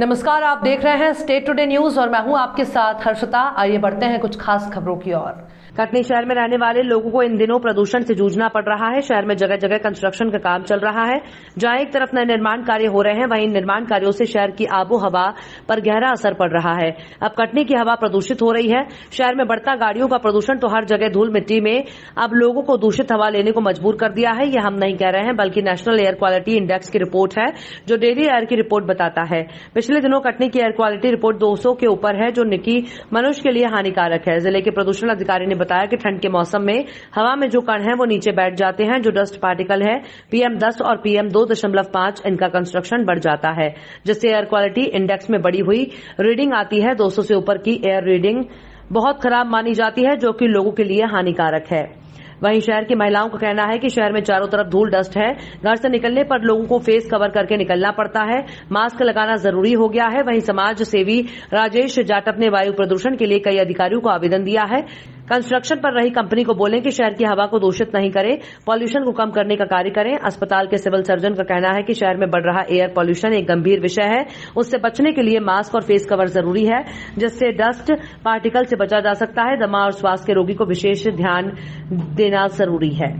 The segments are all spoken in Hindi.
नमस्कार, आप देख रहे हैं स्टेट टुडे न्यूज और मैं हूं आपके साथ हर्षिता। आइए बढ़ते हैं कुछ खास खबरों की ओर। कटनी शहर में रहने वाले लोगों को इन दिनों प्रदूषण से जूझना पड़ रहा है। शहर में जगह जगह कंस्ट्रक्शन का काम चल रहा है। जहां एक तरफ नए निर्माण कार्य हो रहे हैं, वहीं निर्माण कार्यों से शहर की आबो हवा पर गहरा असर पड़ रहा है। अब कटनी की हवा प्रदूषित हो रही है। शहर में बढ़ता गाड़ियों का प्रदूषण तो हर जगह धूल मिट्टी में अब लोगों को दूषित हवा लेने को मजबूर कर दिया है। यह हम नहीं कह रहे हैं, बल्कि नेशनल एयर क्वालिटी इंडेक्स की रिपोर्ट है, जो डेली एयर की रिपोर्ट बताता है। पिछले दिनों कटनी की एयर क्वालिटी रिपोर्ट 200 के ऊपर है, जो निकी मनुष्य के लिए हानिकारक है। जिले के प्रदूषण अधिकारी ने बताया कि ठंड के मौसम में हवा में जो कण हैं वो नीचे बैठ जाते हैं, जो डस्ट पार्टिकल है PM10 और PM2.5, इनका कंस्ट्रक्शन बढ़ जाता है, जिससे एयर क्वालिटी इंडेक्स में बढ़ी हुई रीडिंग आती है। 200 से ऊपर की एयर रीडिंग बहुत खराब मानी जाती है, जो कि लोगों के लिए हानिकारक है। वहीं शहर की महिलाओं का कहना है कि शहर में चारों तरफ धूल डस्ट है। घर से निकलने पर लोगों को फेस कवर करके निकलना पड़ता है। मास्क लगाना जरूरी हो गया है। वहीं समाज सेवी राजेश जाटव ने वायु प्रदूषण के लिए कई अधिकारियों को आवेदन दिया है। कंस्ट्रक्शन पर रही कंपनी को बोलें कि शहर की हवा को दूषित नहीं करें, पॉल्यूशन को कम करने का कार्य करें। अस्पताल के सिविल सर्जन का कहना है कि शहर में बढ़ रहा एयर पॉल्यूशन एक गंभीर विषय है। उससे बचने के लिए मास्क और फेस कवर जरूरी है, जिससे डस्ट पार्टिकल से बचा जा सकता है। दमा और श्वास के रोगी को विशेष ध्यान देना जरूरी है।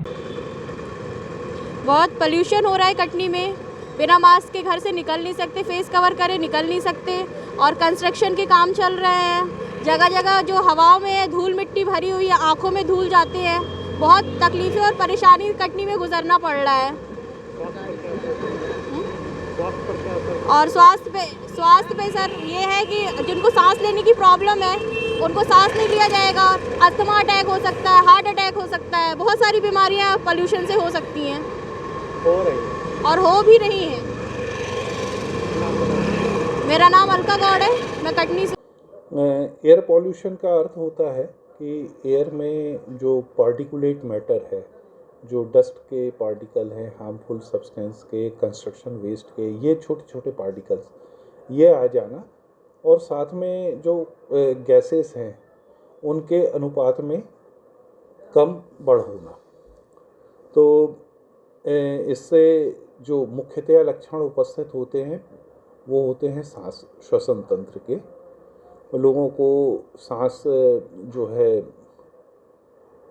बहुत पोल्यूशन हो रहा है कटनी में। बिना मास्क के घर से निकल नहीं सकते, फेस कवर करे निकल नहीं सकते। और कंस्ट्रक्शन के काम चल रहे हैं। जगह जगह जो हवाओं में धूल मिट्टी भरी हुई है, आंखों में धूल जाते हैं। बहुत तकलीफें और परेशानी कटनी में गुजरना पड़ रहा है। और स्वास्थ्य पे सर ये है कि जिनको सांस लेने की प्रॉब्लम है, उनको सांस नहीं लिया जाएगा। अस्थमा अटैक हो सकता है, हार्ट अटैक हो सकता है। बहुत सारी बीमारियां पोल्यूशन से हो सकती हैं और हो भी रही हैं। मेरा नाम अलका गौड़ है, मैं कटनी से। एयर पॉल्यूशन का अर्थ होता है कि एयर में जो पार्टिकुलेट मैटर है, जो डस्ट के पार्टिकल हैं, हार्मफुल सब्सटेंस के, कंस्ट्रक्शन वेस्ट के, ये छोटे छोटे पार्टिकल्स ये आ जाना, और साथ में जो गैसेस हैं उनके अनुपात में कम बढ़ होना। तो इससे जो मुख्यतया लक्षण उपस्थित होते हैं वो होते हैं सांस श्वसन तंत्र के। लोगों को सांस जो है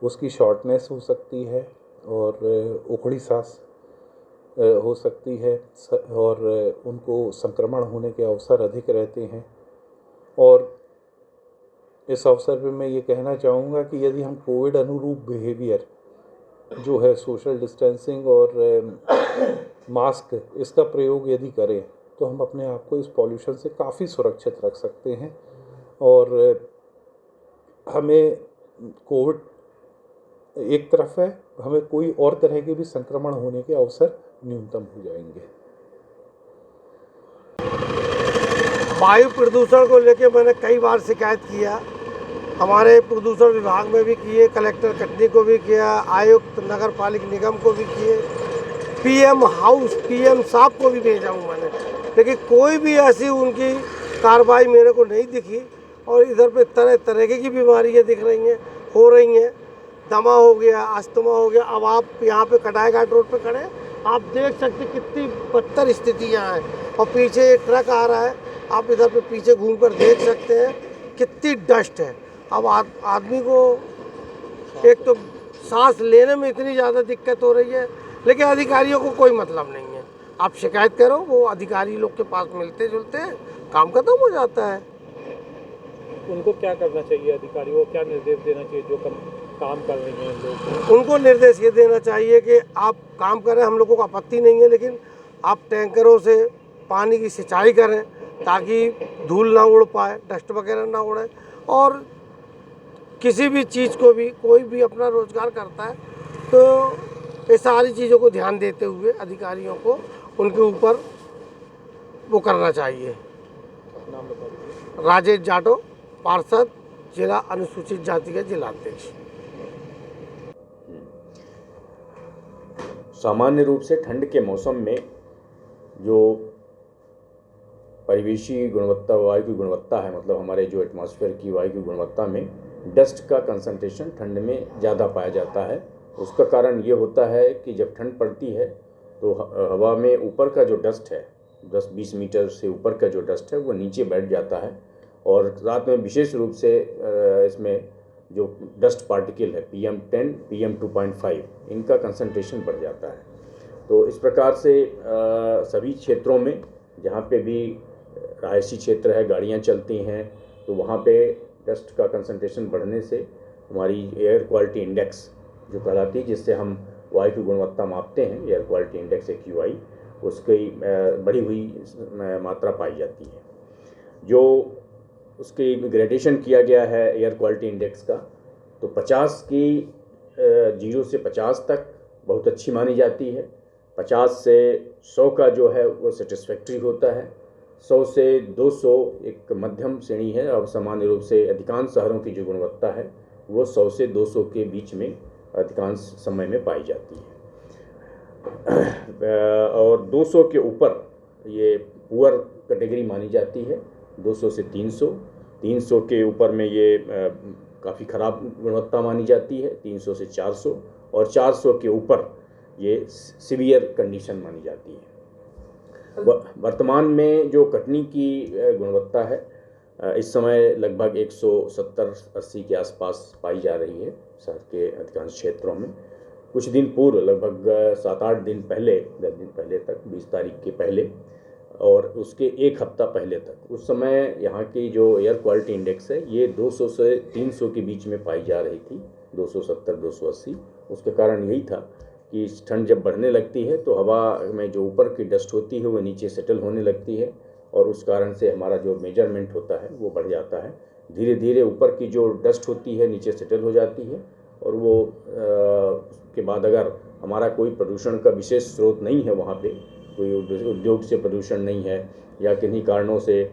उसकी शॉर्टनेस हो सकती है और उखड़ी सांस हो सकती है, और उनको संक्रमण होने के अवसर अधिक रहते हैं। और इस अवसर पे मैं ये कहना चाहूँगा कि यदि हम कोविड अनुरूप बिहेवियर जो है, सोशल डिस्टेंसिंग और मास्क, इसका प्रयोग यदि करें तो हम अपने आप को इस पॉल्यूशन से काफ़ी सुरक्षित रख सकते हैं। और हमें कोविड एक तरफ है, हमें कोई और तरह के भी संक्रमण होने के अवसर न्यूनतम हो जाएंगे। वायु प्रदूषण को लेकर मैंने कई बार शिकायत किया, हमारे प्रदूषण विभाग में भी किए, कलेक्टर कटनी को भी किया, आयुक्त नगर पालिका निगम को भी किए, PM हाउस PM साहब को भी भेजा हूँ मैंने, लेकिन कोई भी ऐसी उनकी कार्रवाई मेरे को नहीं दिखी। और इधर पे तरह तरह की बीमारियाँ दिख रही हैं, हो रही हैं। दमा हो गया, अस्थमा हो गया। अब आप यहाँ पे कटाई घाट रोड पे खड़े, आप देख सकते कितनी बदतर स्थिति यहाँ है। और पीछे एक ट्रक आ रहा है, आप इधर पे पीछे घूम कर देख सकते हैं कितनी डस्ट है। अब आदमी को एक तो सांस लेने में इतनी ज़्यादा दिक्कत हो रही है, लेकिन अधिकारियों को कोई मतलब नहीं है। आप शिकायत करो, वो अधिकारी लोग के पास मिलते जुलते हैं, काम खत्म हो जाता है। उनको क्या करना चाहिए, अधिकारियों को क्या निर्देश देना चाहिए जो काम कर रहे हैं लोग? उनको निर्देश ये देना चाहिए कि आप काम करें, हम लोगों को आपत्ति नहीं है, लेकिन आप टैंकरों से पानी की सिंचाई करें ताकि धूल ना उड़ पाए, डस्ट वगैरह ना उड़े। और किसी भी चीज़ को भी, कोई भी अपना रोजगार करता है तो ये सारी चीज़ों को ध्यान देते हुए अधिकारियों को उनके ऊपर वो करना चाहिए। नाम बताइए। राजेश जाटव, पार्षद, जिला अनुसूचित जाति के जिलाध्यक्ष। सामान्य रूप से ठंड के मौसम में जो परिवेशी गुणवत्ता, वायु की गुणवत्ता है, मतलब हमारे जो एटमॉस्फेयर की वायु की गुणवत्ता में डस्ट का कंसंट्रेशन ठंड में ज़्यादा पाया जाता है। उसका कारण ये होता है कि जब ठंड पड़ती है तो हवा में ऊपर का जो डस्ट है 10-20 मीटर से ऊपर का जो डस्ट है वो नीचे बैठ जाता है और रात में विशेष रूप से इसमें जो डस्ट पार्टिकल है PM10, PM2.5 इनका कंसंट्रेशन बढ़ जाता है। तो इस प्रकार से सभी क्षेत्रों में जहाँ पे भी रहायशी क्षेत्र है, गाड़ियाँ चलती हैं, तो वहाँ पे डस्ट का कंसंट्रेशन बढ़ने से हमारी एयर क्वालिटी इंडेक्स जो कहलाती है, जिससे हम वायु की गुणवत्ता मापते हैं, एयर क्वालिटी इंडेक्स AQI, उसकी बढ़ी हुई मात्रा पाई जाती है। जो उसकी ग्रेडेशन किया गया है एयर क्वालिटी इंडेक्स का, तो 50 की 0 से 50 तक बहुत अच्छी मानी जाती है। 50 से 100 का जो है वो सेटिस्फैक्ट्री होता है। 100 से 200 एक मध्यम श्रेणी है और सामान्य रूप से अधिकांश शहरों की जो गुणवत्ता है वो 100 से 200 के बीच में अधिकांश समय में पाई जाती है। और 200 के ऊपर ये पुअर कैटेगरी मानी जाती है। 200 से 300 के ऊपर में ये काफ़ी ख़राब गुणवत्ता मानी जाती है। 300 से 400 और 400 के ऊपर ये सीवियर कंडीशन मानी जाती है। वर्तमान में जो कटनी की गुणवत्ता है इस समय लगभग 170-80 के आसपास पाई जा रही है शहर के अधिकांश क्षेत्रों में। कुछ दिन पूर्व लगभग 7-8 दिन पहले, 10 दिन पहले तक, 20 तारीख के पहले और उसके एक हफ्ता पहले तक, उस समय यहाँ की जो एयर क्वालिटी इंडेक्स है ये 200 से 300 के बीच में पाई जा रही थी, 270-280। उसके कारण यही था कि ठंड जब बढ़ने लगती है तो हवा में जो ऊपर की डस्ट होती है वो नीचे सेटल होने लगती है और उस कारण से हमारा जो मेजरमेंट होता है वो बढ़ जाता है। धीरे धीरे ऊपर की जो डस्ट होती है नीचे सेटल हो जाती है और वो के बाद अगर हमारा कोई प्रदूषण का विशेष स्रोत नहीं है, वहाँ पे कोई उद्योग से प्रदूषण नहीं है या किन्हीं कारणों से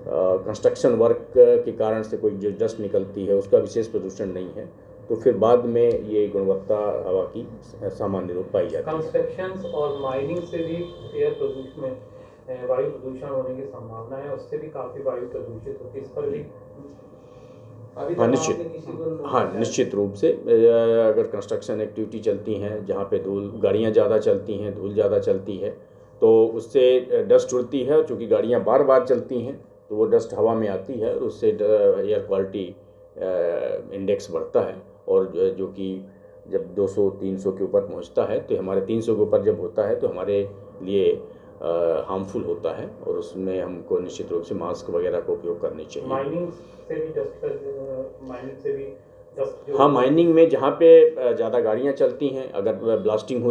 कंस्ट्रक्शन वर्क के कारण से कोई जो डस्ट निकलती है उसका विशेष प्रदूषण नहीं है, तो फिर बाद में ये गुणवत्ता हवा की सामान्य रूप पाई जाती है। कंस्ट्रक्शन और माइनिंग से भी एयर प्रदूषण में वायु प्रदूषण होने की संभावना है, उससे भी काफ़ी वायु प्रदूषित होती है। इस पर भी निश्चित रूप से अगर कंस्ट्रक्शन एक्टिविटी चलती हैं जहाँ पे गाड़ियाँ ज़्यादा चलती हैं, धूल ज़्यादा चलती है, तो उससे डस्ट उड़ती है और चूँकि गाड़ियाँ बार बार चलती हैं तो वो डस्ट हवा में आती है और उससे एयर क्वालिटी इंडेक्स बढ़ता है और जो कि जब 200-300 के ऊपर पहुंचता है तो हमारे 300 के ऊपर जब होता है तो हमारे लिए हार्मफुल होता है और उसमें हमको निश्चित रूप से मास्क वगैरह का उपयोग करनी चाहिए। माइनिंग से भी डस्ट हाँ, माइनिंग में जहाँ पे ज़्यादा गाड़ियाँ चलती हैं, अगर ब्लास्टिंग